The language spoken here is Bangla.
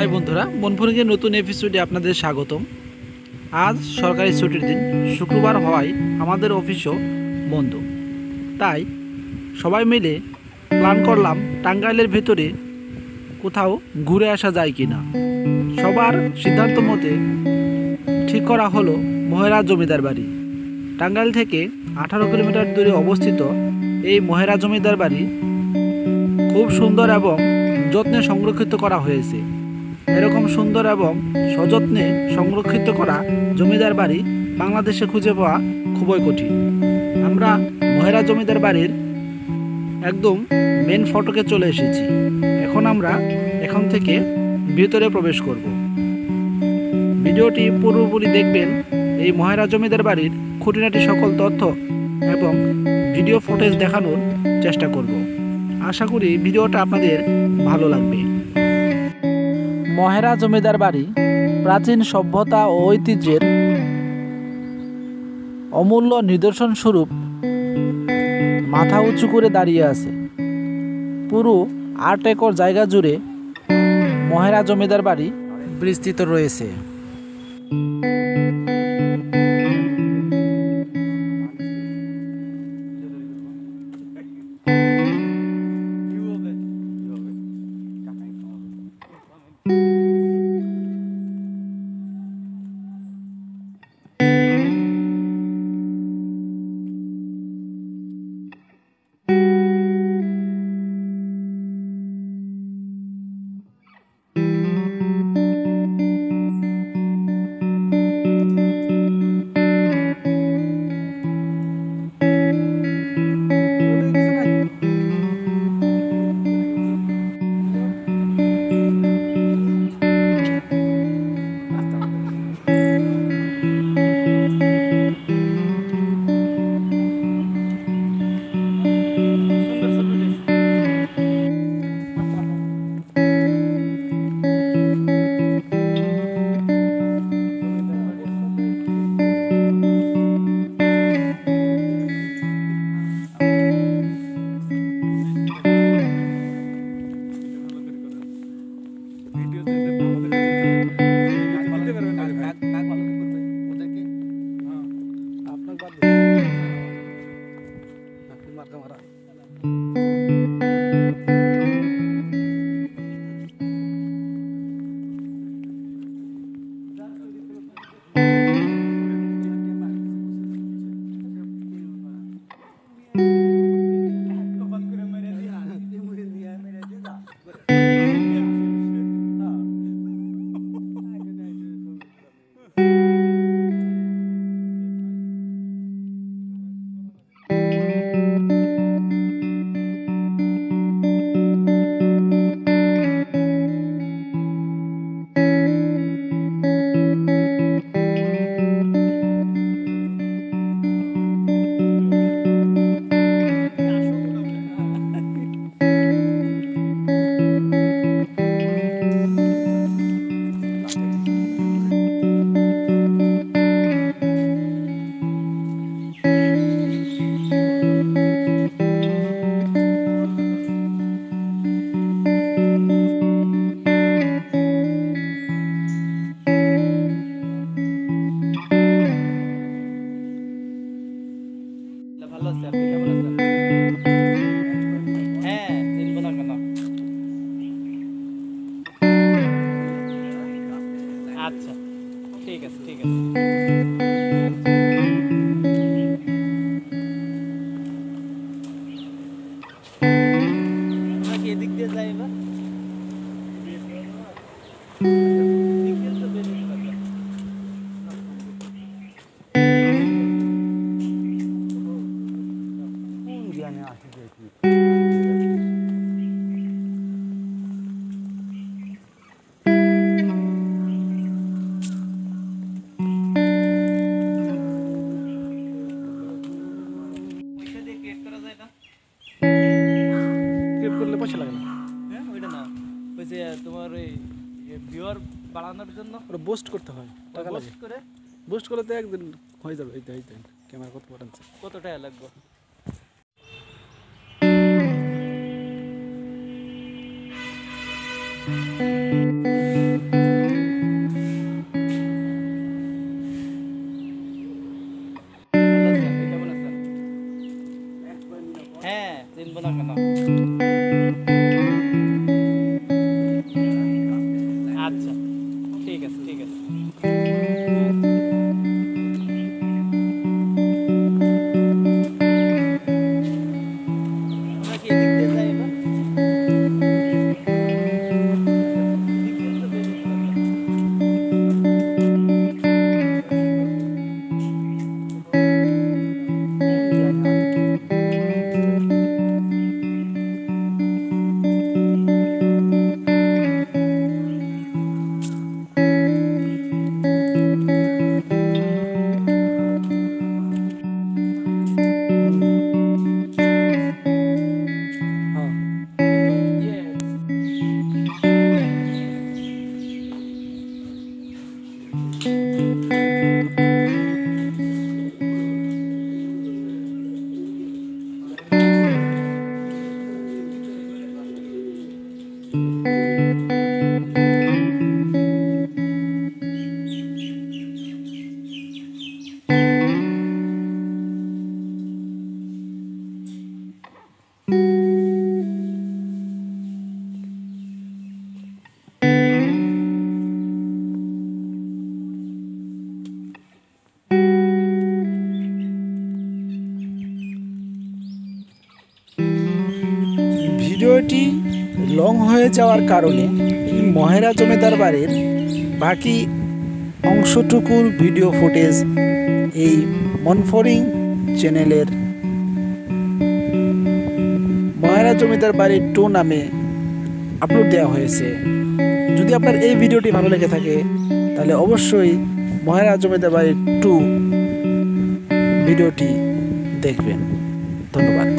হাই বন্ধুরা, বনফুরিংয়ের নতুন এপিসোডে আপনাদের স্বাগতম। আজ সরকারি ছুটির দিন, শুক্রবার হওয়ায় আমাদের অফিসও বন্ধ। তাই সবাই মিলে প্ল্যান করলাম টাঙ্গাইলের ভেতরে কোথাও ঘুরে আসা যায় কিনা। সবার সিদ্ধান্ত মতে ঠিক করা হলো মহেরা জমিদার বাড়ি। টাঙ্গাইল থেকে 18 কিলোমিটার দূরে অবস্থিত এই মহেরা জমিদার বাড়ি খুব সুন্দর এবং যত্নে সংরক্ষিত করা হয়েছে। এরকম সুন্দর এবং সযত্নে সংরক্ষিত করা জমিদার বাড়ি বাংলাদেশে খুঁজে পাওয়া খুবই কঠিন। আমরা মহেরা জমিদার বাড়ির একদম মেন ফটকে চলে এসেছি। এখন আমরা এখান থেকে ভিতরে প্রবেশ করব। ভিডিওটি পুরোপুরি দেখবেন। এই মহেরা জমিদার বাড়ির খুঁটিনাটি সকল তথ্য এবং ভিডিও ফুটেজ দেখানোর চেষ্টা করব। আশা করি ভিডিওটা আপনাদের ভালো লাগবে। মহেরা জমিদার বাড়ি প্রাচীন সভ্যতা ও ঐতিহ্যের অমূল্য নিদর্শন স্বরূপ মাথা উঁচু করে দাঁড়িয়ে আছে। পুরো 8 একর জায়গা জুড়ে মহেরা জমিদার বাড়ি বিস্তৃত রয়েছে। ভালো আছে, আপনি কেমন আছেন? হ্যাঁ, চিনবো না কেন? আচ্ছা, ঠিক আছে, ঠিক আছে। আমরা কি এদিক দিয়ে যাই এবার? করলে পয়সা লাগে না। হ্যাঁ, ওইটা না, ওই যে তোমার ওই ভিউয়ার বাড়ানোর জন্য ওটা বুস্ট করতে হয়, টাকা লাগে। বুস্ট করলে তো একদিন হয়ে যাবে। এই দেন ক্যামেরা কত পড়াচ্ছে, কত টাকা লাগবে? কিনবো না কেন? আচ্ছা ঠিক আছে ঠিক আছে। আমরা কি এদিক দিয়ে যাই এবার? ভিডিওটি লং হয়ে যাওয়ার কারণে এই মহেরা জমিদার বাড়ির বাকি অংশটুকুর ভিডিও ফুটেজ এই মনফরিং চ্যানেলের মহেরা জমিদার বাড়ি 2 নামে আপলোড দেওয়া হয়েছে। যদি আপনার এই ভিডিওটি ভালো লেগে থাকে তাহলে অবশ্যই মহেরা জমিদার বাড়ি 2 ভিডিওটি দেখবেন। ধন্যবাদ।